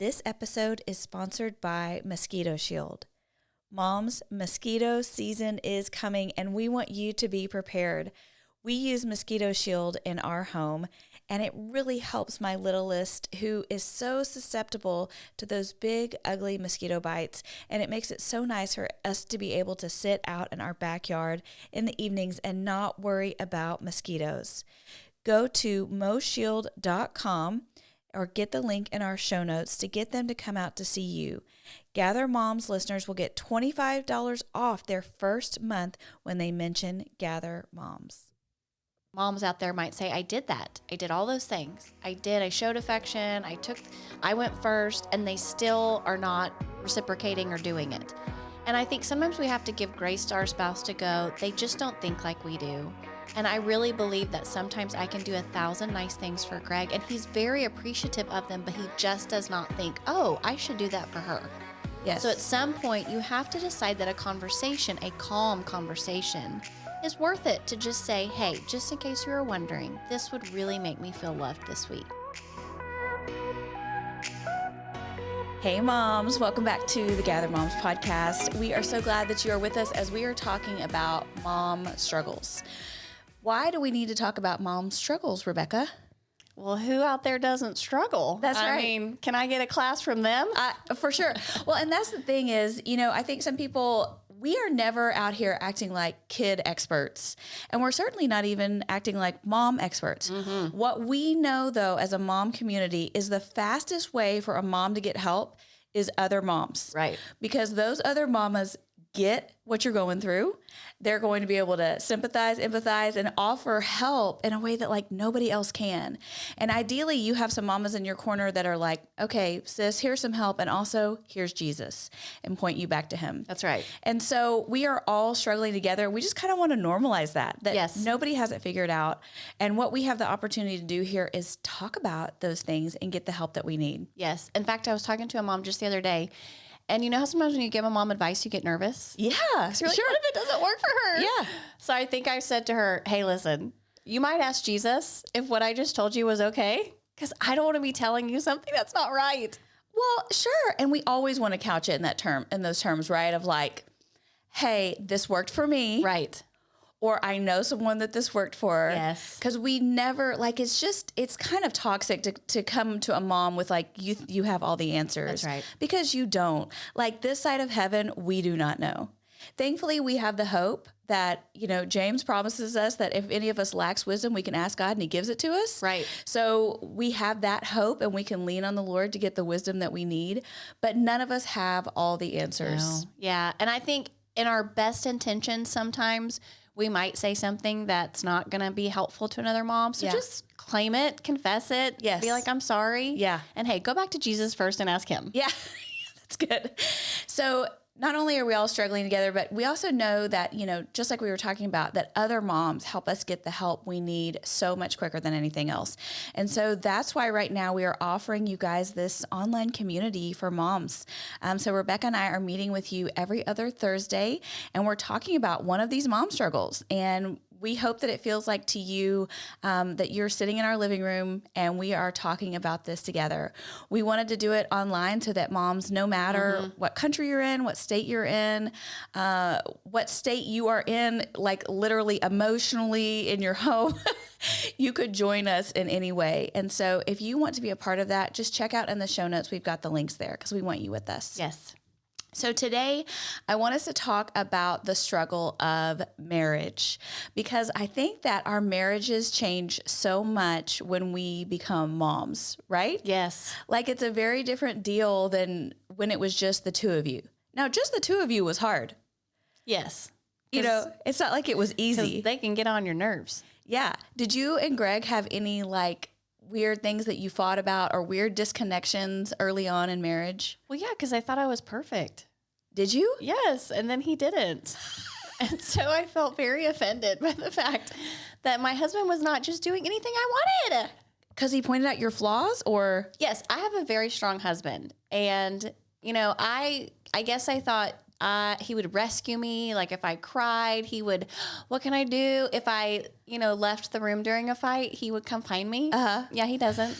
This episode is sponsored by Mosquito Shield. Moms, mosquito season is coming and we want you to be prepared. We use Mosquito Shield in our home and it really helps my littlest who is so susceptible to those big, ugly mosquito bites. And it makes it so nice for us to be able to sit out in our backyard in the evenings and not worry about mosquitoes. Go to moshield.com or get the link in our show notes to get them to come out to see you. Gather Moms listeners will get $25 off their first month when they mention Gather Moms. Moms out there might say, I did that. I did all those things. I showed affection. I went first, and they still are not reciprocating or doing it. And I think sometimes we have to give grace to our spouse to go, they just don't think like we do. And I really believe that sometimes I can do 1,000 nice things for Greg, and he's very appreciative of them, but he just does not think, oh, I should do that for her. Yes. So at some point, you have to decide that a calm conversation, is worth it to just say, hey, just in case you were wondering, this would really make me feel loved this week. Hey moms, welcome back to the Gather Moms podcast. We are so glad that you are with us as we are talking about mom struggles. Why do we need to talk about mom struggles, Rebecca? Well, who out there doesn't struggle? That's right. I mean, can I get a class from them? For sure. Well, and that's the thing is, I think some people, we are never out here acting like kid experts. And we're certainly not even acting like mom experts. Mm-hmm. What we know, though, as a mom community is the fastest way for a mom to get help is other moms. Right. Because those other mamas get what you're going through. They're going to be able to sympathize, empathize, and offer help in a way that like nobody else can. And ideally, you have some mamas in your corner that are like, okay, sis, here's some help. And also here's Jesus, and point you back to him. That's right. And so we are all struggling together. We just kind of want to normalize that yes. Nobody has it figured out. And what we have the opportunity to do here is talk about those things and get the help that we need. Yes. In fact, I was talking to a mom just the other day. And you know how sometimes when you give a mom advice, you get nervous? Yeah. So you're like, what if it doesn't work for her? Yeah. So I think I said to her, hey, listen, you might ask Jesus if what I just told you was okay, because I don't want to be telling you something that's not right. Well, sure. And we always want to couch it in those terms, right? Of like, hey, this worked for me. Right. Or I know someone that this worked for. Yes. Because we never, like, it's kind of toxic to come to a mom with like, you have all the answers. That's right. Because you don't. Like this side of heaven, we do not know. Thankfully, we have the hope that, James promises us that if any of us lacks wisdom, we can ask God and he gives it to us. Right. So we have that hope and we can lean on the Lord to get the wisdom that we need. But none of us have all the answers. No. Yeah. And I think in our best intentions, sometimes we might say something that's not going to be helpful to another mom. So just claim it, confess it. Yes. Be like, I'm sorry. Yeah. And hey, go back to Jesus first and ask him. Yeah, that's good. So not only are we all struggling together, but we also know that, just like we were talking about, that other moms help us get the help we need so much quicker than anything else. And so that's why right now we are offering you guys this online community for moms. So Rebecca and I are meeting with you every other Thursday, and we're talking about one of these mom struggles. And we hope that it feels like to you that you're sitting in our living room and we are talking about this together. We wanted to do it online so that moms, no matter what country you're in, what state you're in, what state you are in, like literally emotionally in your home, you could join us in any way. And so if you want to be a part of that, just check out in the show notes. We've got the links there because we want you with us. Yes. So today, I want us to talk about the struggle of marriage because I think that our marriages change so much when we become moms, right? Yes. Like it's a very different deal than when it was just the two of you. Now, just the two of you was hard. Yes. It's not like it was easy. They can get on your nerves. Yeah. Did you and Greg have any weird things that you fought about or weird disconnections early on in marriage? Well, yeah, because I thought I was perfect. Did you? Yes, and then he didn't. And so I felt very offended by the fact that my husband was not just doing anything I wanted. Because he pointed out your flaws or? Yes, I have a very strong husband. And, I guess I thought he would rescue me. Like if I cried, he would, what can I do? If I, left the room during a fight, he would come find me. Uh-huh. Yeah, he doesn't.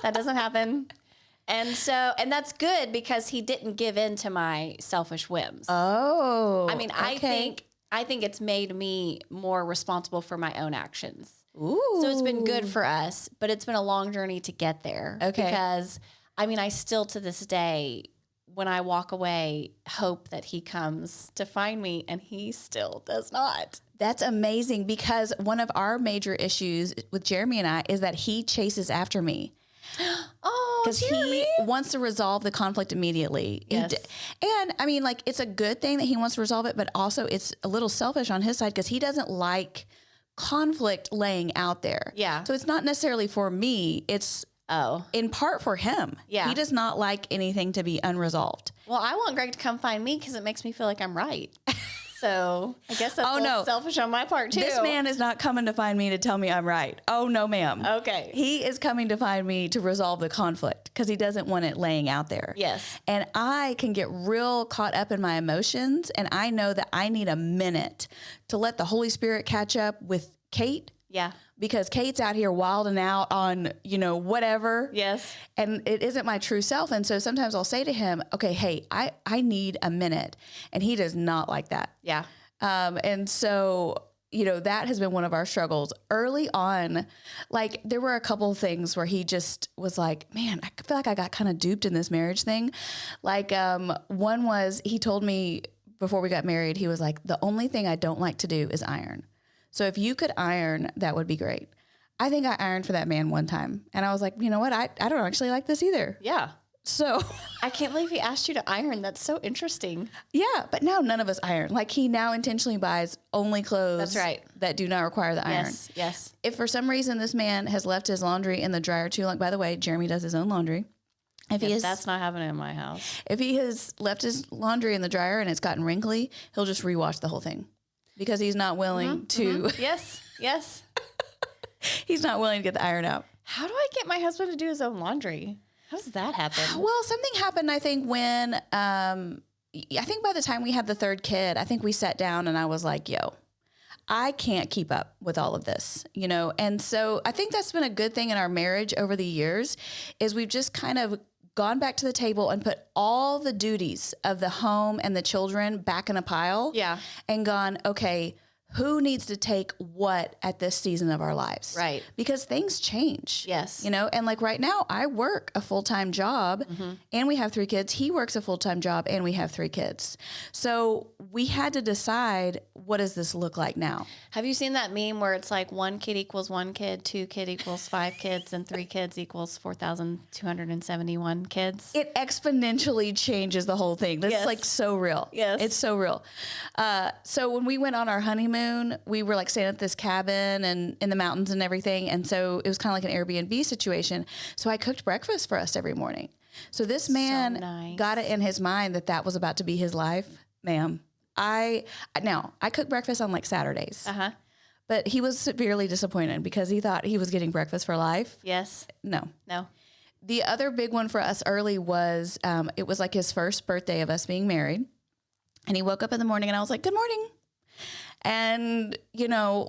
That doesn't happen. And that's good because he didn't give in to my selfish whims. Oh, I mean, okay. I think it's made me more responsible for my own actions. Ooh. So it's been good for us, but it's been a long journey to get there. Okay. Because I mean, I still to this day, when I walk away, hope that he comes to find me, and he still does not. That's amazing, because one of our major issues with Jeremy and I is that he chases after me. Oh, Because he wants to resolve the conflict immediately. Yes. And I mean, like, it's a good thing that he wants to resolve it, but also it's a little selfish on his side because he doesn't like conflict laying out there. Yeah. So it's not necessarily for me. It's in part for him. Yeah. He does not like anything to be unresolved. Well, I want Greg to come find me because it makes me feel like I'm right. So I guess that's selfish on my part too. This man is not coming to find me to tell me I'm right. Oh, no, ma'am. Okay. He is coming to find me to resolve the conflict because he doesn't want it laying out there. Yes. And I can get real caught up in my emotions, and I know that I need a minute to let the Holy Spirit catch up with Kate. Yeah. Because Kate's out here wilding out on, whatever. Yes. And it isn't my true self. And so sometimes I'll say to him, okay, hey, I need a minute. And he does not like that. Yeah. And so, that has been one of our struggles early on. Like, there were a couple of things where he just was like, man, I feel like I got kind of duped in this marriage thing. Like, one was, he told me before we got married, he was like, the only thing I don't like to do is iron. So if you could iron, that would be great. I think I ironed for that man one time. And I was like, you know what? I don't actually like this either. Yeah. So I can't believe he asked you to iron. That's so interesting. yeah, but now none of us iron. Like, he now intentionally buys only clothes That's right. that do not require the iron. Yes. Yes. If for some reason this man has left his laundry in the dryer too long, by the way, Jeremy does his own laundry. That's not happening in my house. If he has left his laundry in the dryer and it's gotten wrinkly, he'll just rewash the whole thing because he's not willing to. Yes. Yes. He's not willing to get the iron out. How do I get my husband to do his own laundry? How does that happen? Well, something happened, I think, when, I think by the time we had the third kid, I think we sat down and I was like, yo, I can't keep up with all of this, And so I think that's been a good thing in our marriage over the years is we've just kind of gone back to the table and put all the duties of the home and the children back in a pile. Yeah. And gone, okay, who needs to take what at this season of our lives? Right. Because things change. Yes. And like right now I work a full-time job and we have 3 kids. He works a full-time job and we have 3 kids. So we had to decide, what does this look like now? Have you seen that meme where it's like 1 kid equals 1 kid, 2 kid equals 5 kids, and 3 kids equals 4,271 kids? It exponentially changes the whole thing. That's Yes. like so real. Yes. It's so real. So when we went on our honeymoon, we were like staying at this cabin and in the mountains and everything. And so it was kind of like an Airbnb situation. So I cooked breakfast for us every morning. So this man nice. got it in his mind that was about to be his life. Ma'am, I cook breakfast on like Saturdays. Uh-huh. But he was severely disappointed because he thought he was getting breakfast for life. Yes. No. No. The other big one for us early was, it was like his first birthday of us being married. And he woke up in the morning and I was like, good morning. And,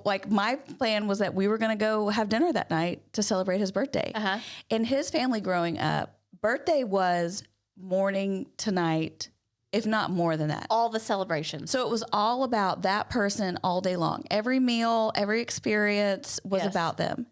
like my plan was that we were going to go have dinner that night to celebrate his birthday. Uh-huh. In his family growing up, birthday was morning to night, if not more than that. All the celebrations. So it was all about that person all day long. Every meal, every experience was Yes. about them.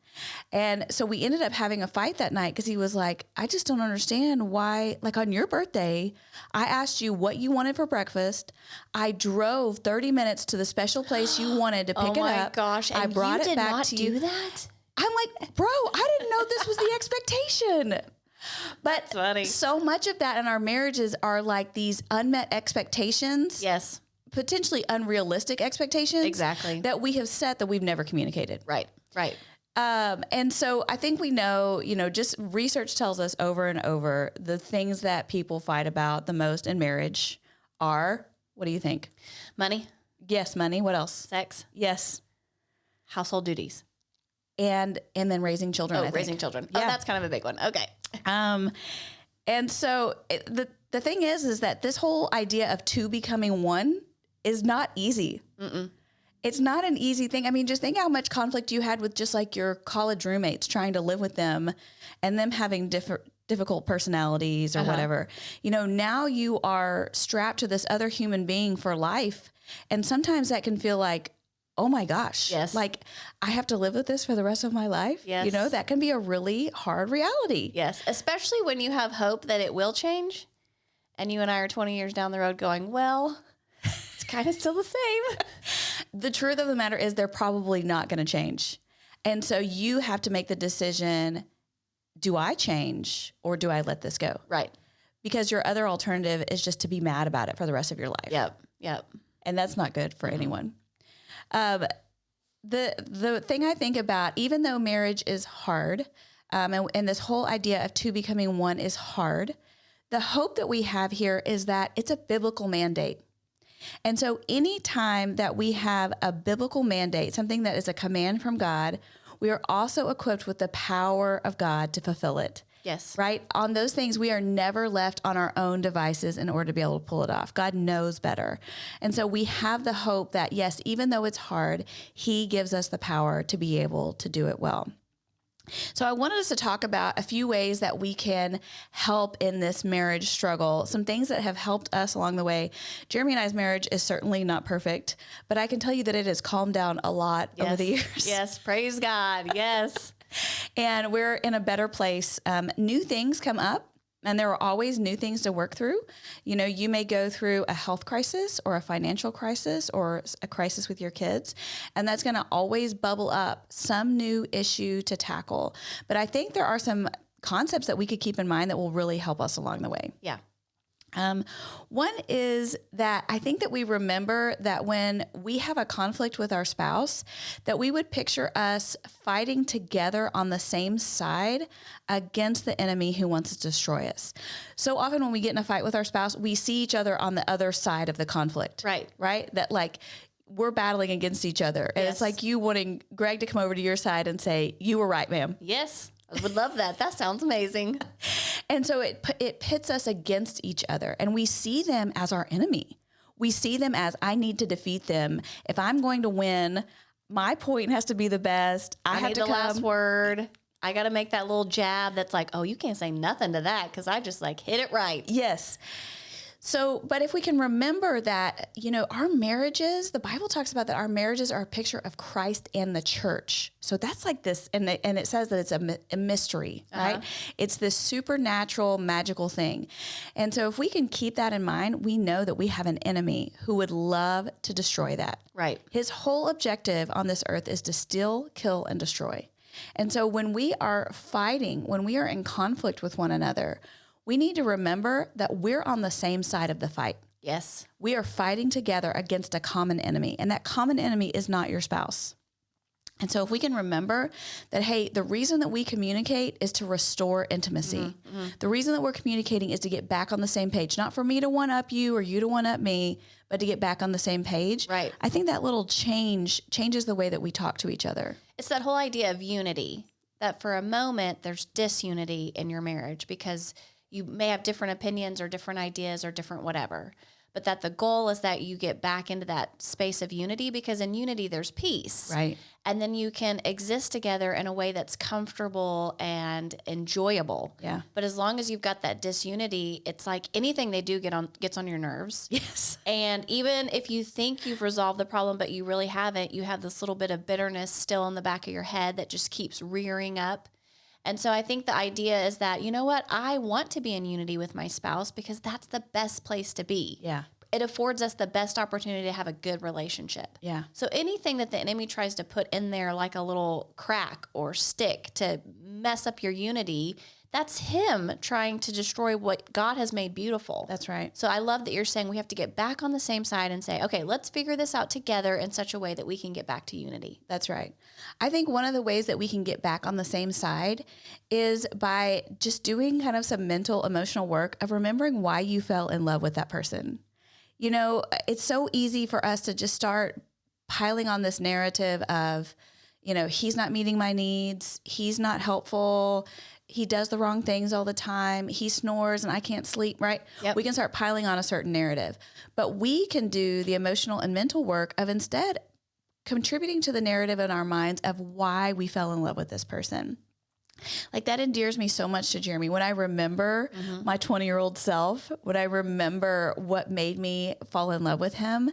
And so we ended up having a fight that night because he was like, I just don't understand why, like on your birthday, I asked you what you wanted for breakfast. I drove 30 minutes to the special place you wanted to pick it up. Oh my gosh. And I brought you it did back not to do you. that? I'm like, bro, I didn't know this was the expectation. But funny. so much of that in our marriages are like these unmet expectations. Yes. Potentially unrealistic expectations. Exactly. That we have set that we've never communicated. Right. Right. And so I think we know, just research tells us over and over the things that people fight about the most in marriage are, what do you think? Money, Yes, money. What else? sex, Yes. household duties. And then raising children. I think. Raising children. Yeah. Oh, that's kind of a big one. Okay. And so the thing is that this whole idea of 2 becoming 1 is not easy. It's not an easy thing. I mean, just think how much conflict you had with just like your college roommates trying to live with them and them having difficult personalities or whatever, now you are strapped to this other human being for life. And sometimes that can feel like, oh my gosh, Yes. like I have to live with this for the rest of my life. Yes. That can be a really hard reality. Yes. Especially when you have hope that it will change and you and I are 20 years down the road going, well, it's kind of still the same. The truth of the matter is they're probably not going to change. And so you have to make the decision, do I change or do I let this go? Right. Because your other alternative is just to be mad about it for the rest of your life. Yep. And that's not good for anyone. The thing I think about, even though marriage is hard, and this whole idea of two becoming one is hard, the hope that we have here is that it's a biblical mandate. And so anytime that we have a biblical mandate, something that is a command from God, we are also equipped with the power of God to fulfill it. Yes. Right? On those things, we are never left on our own devices in order to be able to pull it off. God knows better. And so we have the hope that, yes, even though it's hard, he gives us the power to be able to do it well. So I wanted us to talk about a few ways that we can help in this marriage struggle, some things that have helped us along the way. Jeremy and I's marriage is certainly not perfect, but I can tell you that it has calmed down a lot over the years. Yes, praise God. Yes. And we're in a better place. New things come up. And there are always new things to work through. You may go through a health crisis or a financial crisis or a crisis with your kids, and that's going to always bubble up some new issue to tackle. But I think there are some concepts that we could keep in mind that will really help us along the way. Yeah. One is that I think that we remember that when we have a conflict with our spouse, that we would picture us fighting together on the same side against the enemy who wants to destroy us. So often when we get in a fight with our spouse, we see each other on the other side of the conflict. Right? That like we're battling against each other. And it's like you wanting Greg to come over to your side and say, you were right, ma'am. Yes. I would love that. That sounds amazing. And so it pits us against each other, and we see them as our enemy. We see them as, I need to defeat them. If I'm going to win, my point has to be the best. I have need to the last word. I got to make that little jab that's like, oh, you can't say nothing to that because I just like hit it right. Yes. So, but if we can remember that, our marriages, the Bible talks about that our marriages are a picture of Christ and the church. So that's like this, and it says that it's a mystery, right? It's this supernatural, magical thing. And so if we can keep that in mind, we know that we have an enemy who would love to destroy that. Right. His whole objective on this earth is to steal, kill, and destroy. And so when we are fighting, when we are in conflict with one another, we need to remember that we're on the same side of the fight. Yes. We are fighting together against a common enemy, and that common enemy is not your spouse. And so if we can remember that, hey, the reason that we communicate is to restore intimacy. The reason that we're communicating is to get back on the same page, not for me to one-up you or you to one-up me, but to get back on the same page. Right. I think that little changes the way that we talk to each other. It's that whole idea of unity, that for a moment there's disunity in your marriage because you may have different opinions or different ideas or different whatever, but that the goal is that you get back into that space of unity because in unity there's peace. Right. And then you can exist together in a way that's comfortable and enjoyable. Yeah. But as long as you've got that disunity, it's like anything they do gets on your nerves. Yes. And even if you think you've resolved the problem, but you really haven't, you have this little bit of bitterness still in the back of your head that just keeps rearing up. And so I think the idea is that, you know what, I want to be in unity with my spouse because that's the best place to be. Yeah. It affords us the best opportunity to have a good relationship. Yeah. So anything that the enemy tries to put in there like a little crack or stick to mess up your unity, that's him trying to destroy what God has made beautiful. That's right. So I love that you're saying we have to get back on the same side and say, okay, let's figure this out together in such a way that we can get back to unity. That's right. I think one of the ways that we can get back on the same side is by just doing kind of some mental, emotional work of remembering why you fell in love with that person. It's so easy for us to just start piling on this narrative of, he's not meeting my needs. He's not helpful. He does the wrong things all the time. He snores and I can't sleep, right? Yep. We can start piling on a certain narrative, but we can do the emotional and mental work of instead contributing to the narrative in our minds of why we fell in love with this person. Like that endears me so much to Jeremy. When I remember my 20-year-old self, when I remember what made me fall in love with him,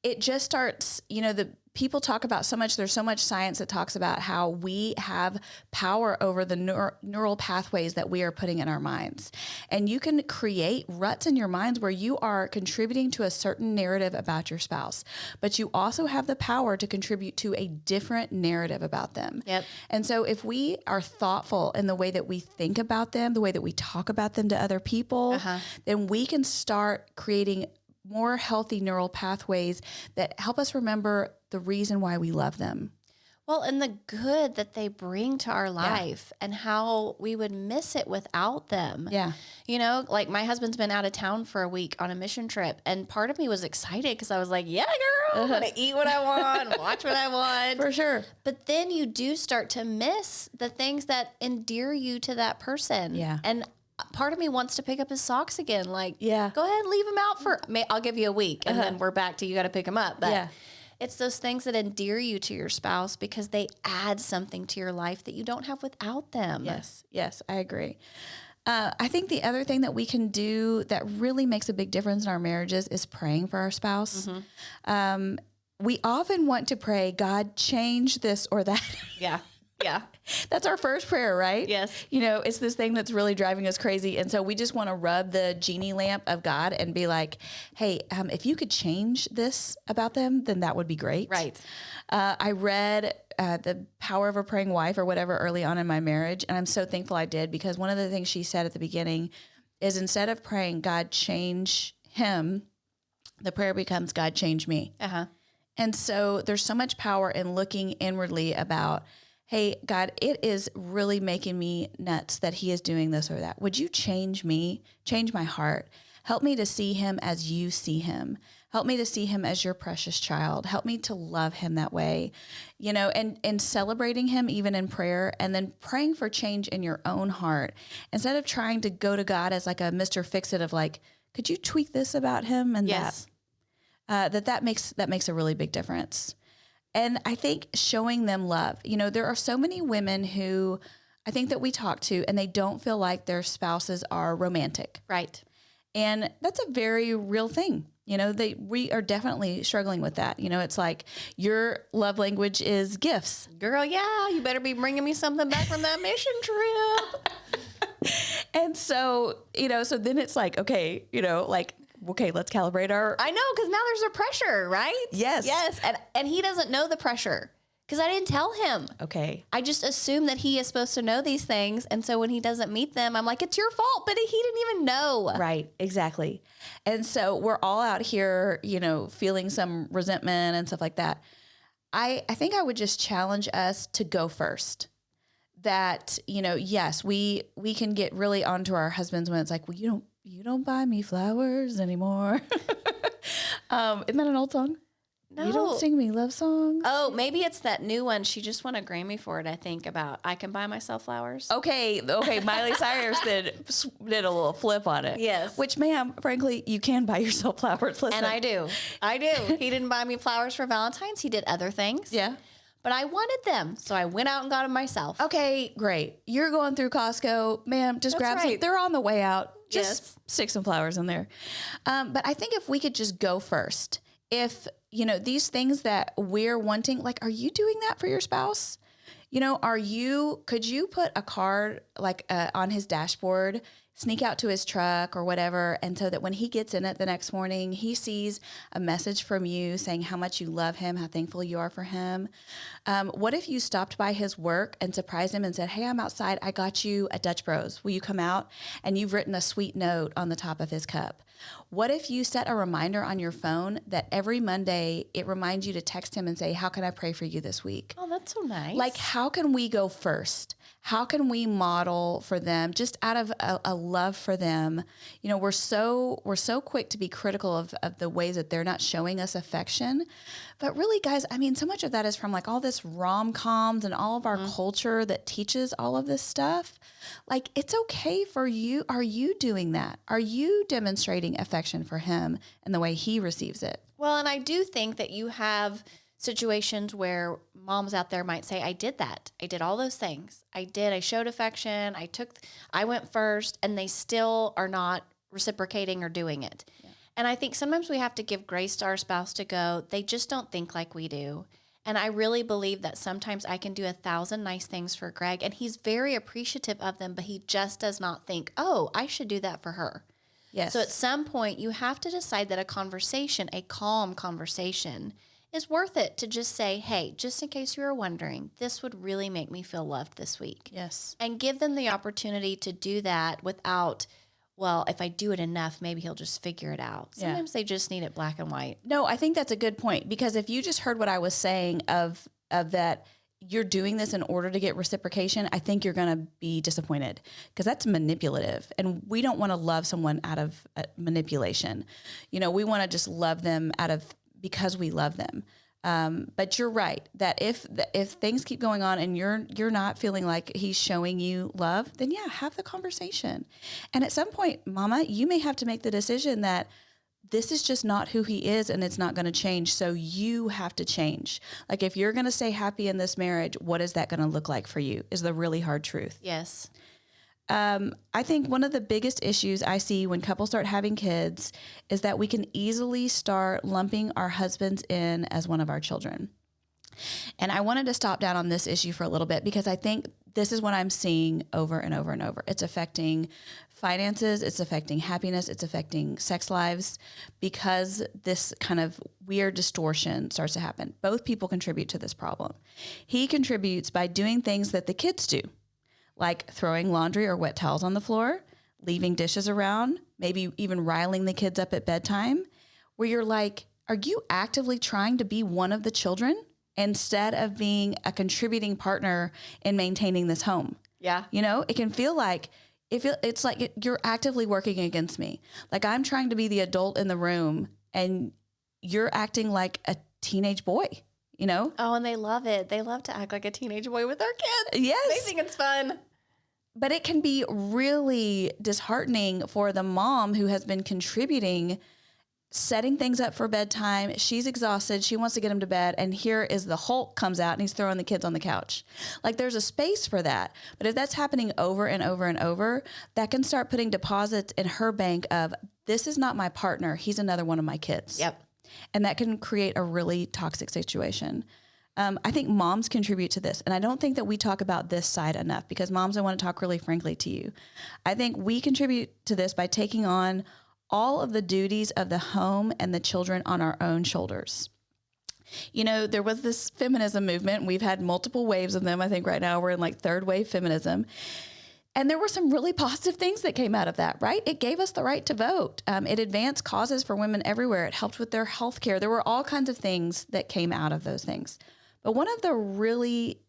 it just starts, the people talk about so much, there's so much science that talks about how we have power over the neural pathways that we are putting in our minds. And you can create ruts in your minds where you are contributing to a certain narrative about your spouse, but you also have the power to contribute to a different narrative about them. Yep. And so if we are thoughtful in the way that we think about them, the way that we talk about them to other people, then we can start creating more healthy neural pathways that help us remember the reason why we love them. Well, and the good that they bring to our life and how we would miss it without them. Yeah. Like my husband's been out of town for a week on a mission trip, and part of me was excited because I was like, yeah, girl, I'm going to eat what I want, watch what I want. For sure. But then you do start to miss the things that endear you to that person. Yeah. And part of me wants to pick up his socks again. Like, Yeah. go ahead and leave him out I'll give you a week, and then we're back to you got to pick him up. But it's those things that endear you to your spouse because they add something to your life that you don't have without them. Yes, I agree. I think the other thing that we can do that really makes a big difference in our marriages is praying for our spouse. We often want to pray, God, change this or that. Yeah. Yeah. That's our first prayer, right? Yes. It's this thing that's really driving us crazy. And so we just want to rub the genie lamp of God and be like, hey, if you could change this about them, then that would be great. Right. I read The Power of a Praying Wife or whatever early on in my marriage. And I'm so thankful I did, because one of the things she said at the beginning is instead of praying, God, change him, the prayer becomes, God, change me. And so there's so much power in looking inwardly about, hey, God, it is really making me nuts that he is doing this or that. Would you change me, change my heart? Help me to see him as you see him. Help me to see him as your precious child. Help me to love him that way, and celebrating him even in prayer, and then praying for change in your own heart. Instead of trying to go to God as like a Mr. Fix-It of like, could you tweak this about him? And that makes a really big difference. And I think showing them love, there are so many women who I think that we talk to and they don't feel like their spouses are romantic. Right. And that's a very real thing. We are definitely struggling with that. It's like your love language is gifts. Girl, yeah, you better be bringing me something back from that mission trip. And so, so then it's like, okay, let's calibrate our... I know, because now there's a pressure, right? Yes. Yes, and he doesn't know the pressure because I didn't tell him. Okay. I just assume that he is supposed to know these things, and so when he doesn't meet them, I'm like, it's your fault, but he didn't even know. Right, exactly. And so we're all out here, feeling some resentment and stuff like that. I think I would just challenge us to go first. That, yes, we can get really onto our husbands when it's like, well, you don't buy me flowers anymore. Isn't that an old song? No. You don't sing me love songs. Oh, maybe it's that new one. She just won a Grammy for it, I think, about I can buy myself flowers. Okay. Miley Cyrus did a little flip on it. Yes. Which, ma'am, frankly, you can buy yourself flowers. Listen. And I do. He didn't buy me flowers for Valentine's. He did other things. Yeah. But I wanted them, so I went out and got them myself. Okay, great. You're going through Costco, ma'am. Just grab some. They're on the way out. Just stick some flowers in there. But I think if we could just go first, if these things that we're wanting, like, are you doing that for your spouse? Could you put a card on his dashboard, sneak out to his truck or whatever, and so that when he gets in it the next morning, he sees a message from you saying how much you love him, how thankful you are for him. What if you stopped by his work and surprised him and said, hey, I'm outside. I got you a Dutch Bros. Will you come out? And you've written a sweet note on the top of his cup. What if you set a reminder on your phone that every Monday it reminds you to text him and say, how can I pray for you this week? Oh, that's so nice. Like, how can we go first? How can we model for them just out of a love for them? We're so quick to be critical of the ways that they're not showing us affection. But really, guys, so much of that is from like all this rom-coms and all of our culture that teaches all of this stuff. Like, it's okay for you. Are you doing that? Are you demonstrating affection for him and the way he receives it? Well, and I do think that you have situations where moms out there might say, I did that. I did all those things. I showed affection. I went first, and they still are not reciprocating or doing it. Yeah. And I think sometimes we have to give grace to our spouse to go, they just don't think like we do. And I really believe that sometimes I can do 1,000 nice things for Greg, and he's very appreciative of them, but he just does not think, oh, I should do that for her. Yes. So at some point, you have to decide that a calm conversation, is worth it to just say, hey, just in case you were wondering, this would really make me feel loved this week. Yes. And give them the opportunity to do that without, well, if I do it enough, maybe he'll just figure it out. Sometimes they just need it black and white. No, I think that's a good point, because if you just heard what I was saying of that you're doing this in order to get reciprocation, I think you're going to be disappointed, because that's manipulative, and we don't want to love someone out of manipulation. We want to just love them because we love them. But you're right that if things keep going on and you're not feeling like he's showing you love, then have the conversation. And at some point, Mama, you may have to make the decision that this is just not who he is, and it's not going to change. So you have to change. Like, if you're going to stay happy in this marriage, what is that going to look like for you is the really hard truth. Yes. I think one of the biggest issues I see when couples start having kids is that we can easily start lumping our husbands in as one of our children. And I wanted to stop down on this issue for a little bit, because I think this is what I'm seeing over and over and over. It's affecting finances, it's affecting happiness, it's affecting sex lives, because this kind of weird distortion starts to happen. Both people contribute to this problem. He contributes by doing things that the kids do, like throwing laundry or wet towels on the floor, leaving dishes around, maybe even riling the kids up at bedtime, where you're like, are you actively trying to be one of the children instead of being a contributing partner in maintaining this home? Yeah. It can feel like, it's like you're actively working against me. Like, I'm trying to be the adult in the room and you're acting like a teenage boy. Oh, and they love it. They love to act like a teenage boy with their kids. Yes. They think it's fun. But it can be really disheartening for the mom who has been contributing, setting things up for bedtime. She's exhausted. She wants to get him to bed. And here is the Hulk comes out and he's throwing the kids on the couch. Like, there's a space for that. But if that's happening over and over and over, that can start putting deposits in her bank of, this is not my partner. He's another one of my kids. Yep. And that can create a really toxic situation. I think moms contribute to this. And I don't think that we talk about this side enough, because moms, I want to talk really frankly to you. I think we contribute to this by taking on all of the duties of the home and the children on our own shoulders. There was this feminism movement. We've had multiple waves of them. I think right now we're in like third wave feminism. And there were some really positive things that came out of that, right? It gave us the right to vote. It advanced causes for women everywhere. It helped with their health care. There were all kinds of things that came out of those things. But one of the really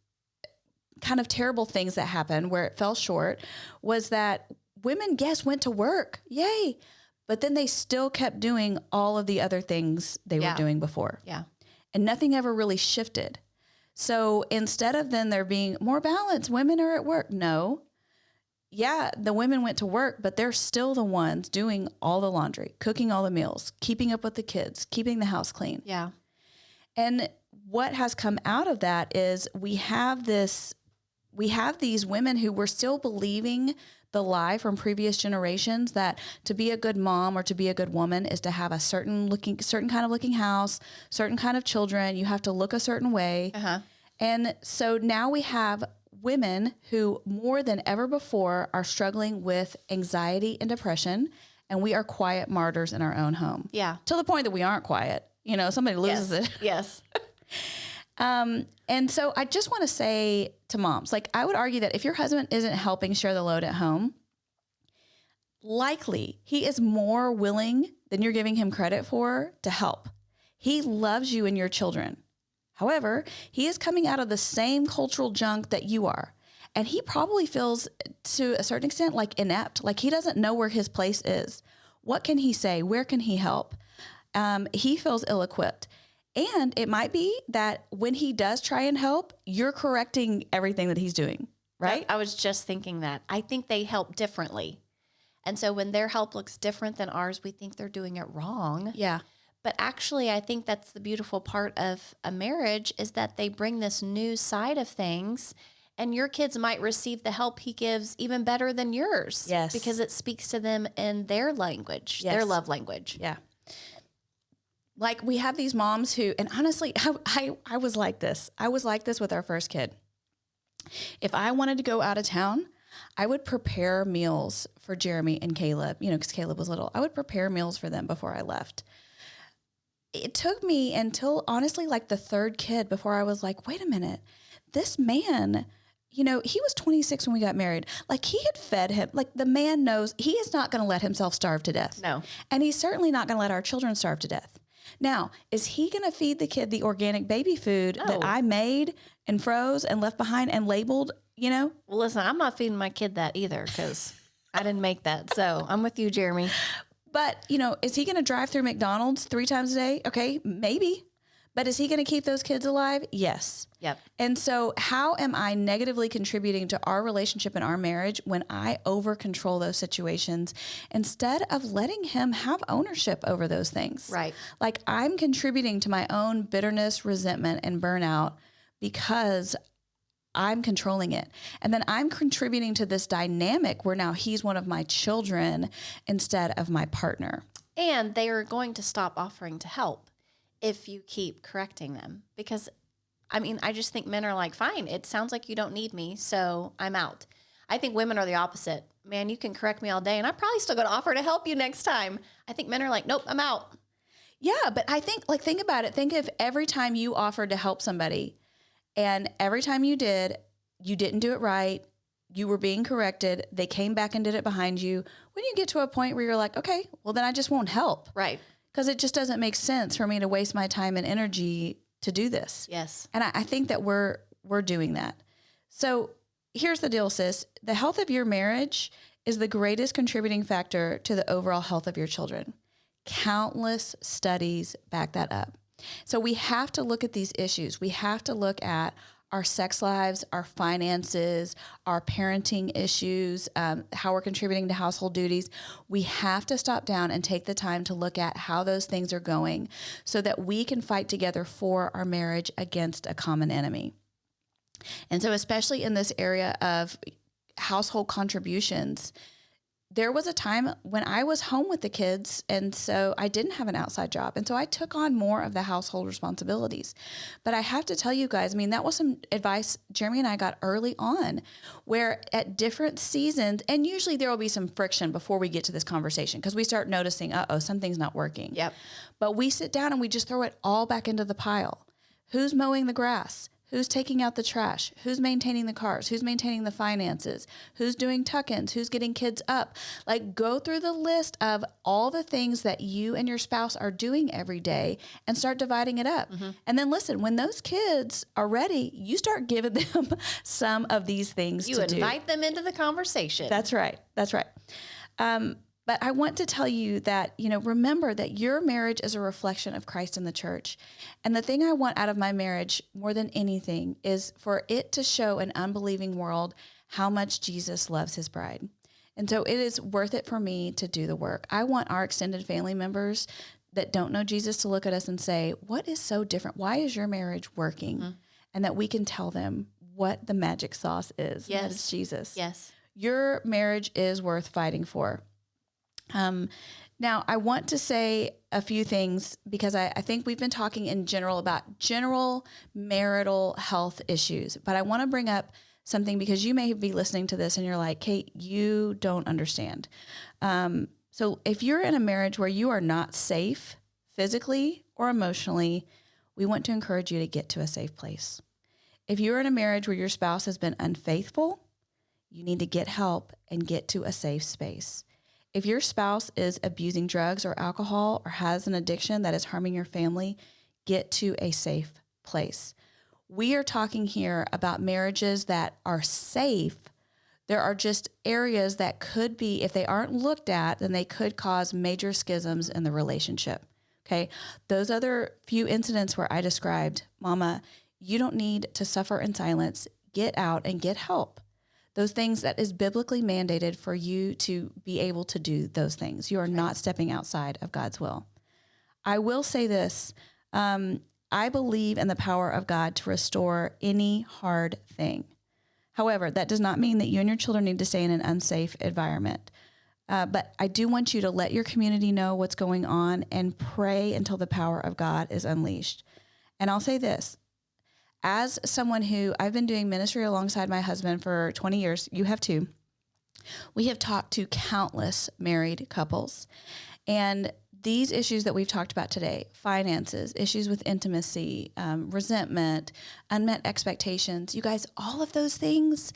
kind of terrible things that happened where it fell short was that women, yes, went to work. Yay. But then they still kept doing all of the other things they were doing before. Yeah. And nothing ever really shifted. So instead of then there being more balance, women are at work. No. Yeah, the women went to work, but they're still the ones doing all the laundry, cooking all the meals, keeping up with the kids, keeping the house clean. Yeah. And what has come out of that is we have these women who were still believing the lie from previous generations that to be a good mom or to be a good woman is to have a certain kind of looking house, certain kind of children. You have to look a certain way. Uh-huh. And so now we have women who more than ever before are struggling with anxiety and depression, and we are quiet martyrs in our own home. Yeah. To the point that we aren't quiet. Somebody loses it. Yes. And so I just want to say to moms, like, I would argue that if your husband isn't helping share the load at home, likely he is more willing than you're giving him credit for to help. He loves you and your children. However, he is coming out of the same cultural junk that you are. And he probably feels to a certain extent like inept, like he doesn't know where his place is. What can he say? Where can he help? He feels ill-equipped. And it might be that when he does try and help, you're correcting everything that he's doing, right? I was just thinking that. I think they help differently. And so when their help looks different than ours, we think they're doing it wrong. Yeah. But actually, I think that's the beautiful part of a marriage is that they bring this new side of things, and your kids might receive the help he gives even better than yours. Yes. Because it speaks to them in their language, Yes. their love language. Yeah. Like we have these moms who, and honestly, I was like this. I was like this with our first kid. If I wanted to go out of town, I would prepare meals for Jeremy and Caleb, because Caleb was little. I would prepare meals for them before I left. It took me until honestly like the third kid before I was like, wait a minute, this man, he was 26 when we got married. Like he had fed him. Like the man knows he is not going to let himself starve to death. No. And he's certainly not going to let our children starve to death. Now, is he going to feed the kid the organic baby food that I made and froze and left behind and labeled, Well, listen, I'm not feeding my kid that either because I didn't make that. So I'm with you, Jeremy. But, is he going to drive through McDonald's 3 times a day? Okay, maybe. But is he going to keep those kids alive? Yes. Yep. And so how am I negatively contributing to our relationship and our marriage when I over control those situations instead of letting him have ownership over those things? Right. Like I'm contributing to my own bitterness, resentment, and burnout because I'm controlling it. And then I'm contributing to this dynamic where now he's one of my children instead of my partner. And they are going to stop offering to help if you keep correcting them. Because, I just think men are like, fine, it sounds like you don't need me, so I'm out. I think women are the opposite. Man, you can correct me all day, and I'm probably still going to offer to help you next time. I think men are like, nope, I'm out. Yeah, but I think, think about it. Think if every time you offered to help somebody, and every time you did, you didn't do it right, you were being corrected, they came back and did it behind you. When you get to a point where you're like, okay, well, then I just won't help. Right. Because it just doesn't make sense for me to waste my time and energy to do this. Yes. And I think that we're doing that. So here's the deal, sis. The health of your marriage is the greatest contributing factor to the overall health of your children. Countless studies back that up. So we have to look at these issues. We have to look at our sex lives, our finances, our parenting issues, how we're contributing to household duties. We have to stop down and take the time to look at how those things are going so that we can fight together for our marriage against a common enemy. And so especially in this area of household contributions, there was a time when I was home with the kids, and so I didn't have an outside job. And so I took on more of the household responsibilities. But I have to tell you guys, that was some advice Jeremy and I got early on, where at different seasons, and usually there will be some friction before we get to this conversation because we start noticing, something's not working. Yep. But we sit down and we just throw it all back into the pile. Who's mowing the grass? Who's taking out the trash? Who's maintaining the cars? Who's maintaining the finances? Who's doing tuck-ins? Who's getting kids up? Like go through the list of all the things that you and your spouse are doing every day and start dividing it up. Mm-hmm. And then listen, when those kids are ready, you start giving them some of these things to do. You invite them into the conversation. That's right. That's right. But I want to tell you that, remember that your marriage is a reflection of Christ and the church. And the thing I want out of my marriage more than anything is for it to show an unbelieving world how much Jesus loves his bride. And so it is worth it for me to do the work. I want our extended family members that don't know Jesus to look at us and say, what is so different? Why is your marriage working? Mm-hmm. And that we can tell them what the magic sauce is. Yes. And that is Jesus. Yes. Your marriage is worth fighting for. Now, I want to say a few things because I think we've been talking in general about general marital health issues, but I want to bring up something because you may be listening to this and you're like, Kate, you don't understand. So if you're in a marriage where you are not safe physically or emotionally, we want to encourage you to get to a safe place. If you're in a marriage where your spouse has been unfaithful, you need to get help and get to a safe space. If your spouse is abusing drugs or alcohol or has an addiction that is harming your family, get to a safe place. We are talking here about marriages that are safe. There are just areas that could be, if they aren't looked at, then they could cause major schisms in the relationship. Okay. Those other few incidents where I described, Mama, you don't need to suffer in silence. Get out and get help. Those things that is biblically mandated for you to be able to do those things. You are not stepping outside of God's will. I will say this. I believe in the power of God to restore any hard thing. However, that does not mean that you and your children need to stay in an unsafe environment. But I do want you to let your community know what's going on and pray until the power of God is unleashed. And I'll say this, as someone who I've been doing ministry alongside my husband for 20 years, you have too. We have talked to countless married couples, and these issues that we've talked about today, finances, issues with intimacy, resentment, unmet expectations, you guys, all of those things,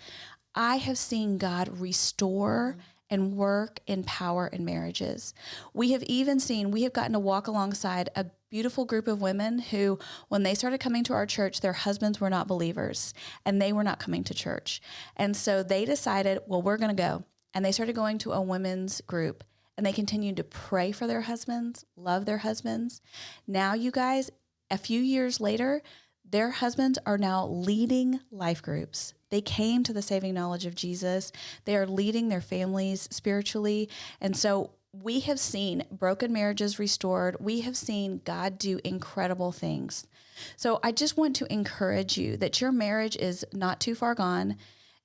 I have seen God restore and work in power in marriages. We have gotten to walk alongside a beautiful group of women who, when they started coming to our church, their husbands were not believers and they were not coming to church. And so they decided, well, we're going to go. And they started going to a women's group, and they continued to pray for their husbands, love their husbands. Now, you guys, a few years later, their husbands are now leading life groups. They came to the saving knowledge of Jesus. They are leading their families spiritually. And so we have seen broken marriages restored. We have seen God do incredible things. So I just want to encourage you that your marriage is not too far gone.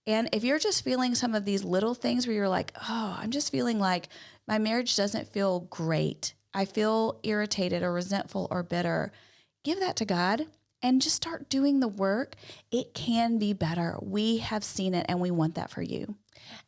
And if you're just feeling some of these little things where you're like, oh, I'm just feeling like my marriage doesn't feel great, I feel irritated or resentful or bitter, give that to God and just start doing the work. It can be better. We have seen it, and we want that for you.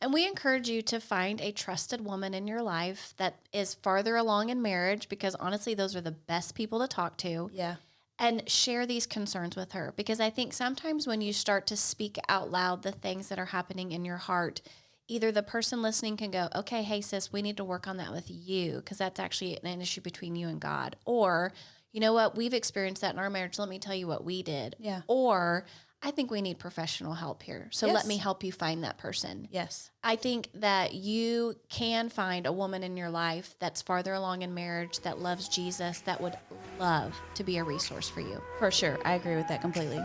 And we encourage you to find a trusted woman in your life that is farther along in marriage, because honestly, those are the best people to talk to. Yeah. And share these concerns with her. Because I think sometimes when you start to speak out loud the things that are happening in your heart, either the person listening can go, okay, hey sis, we need to work on that with you, because that's actually an issue between you and God. Or, you know what, we've experienced that in our marriage. Let me tell you what we did. Yeah. Or, I think we need professional help here. So Yes. let me help you find that person. Yes. I think that you can find a woman in your life that's farther along in marriage, that loves Jesus, that would love to be a resource for you. For sure. I agree with that completely.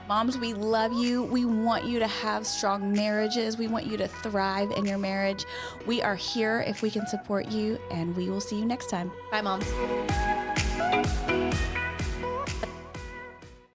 Moms, we love you. We want you to have strong marriages. We want you to thrive in your marriage. We are here if we can support you, and we will see you next time. Bye, moms.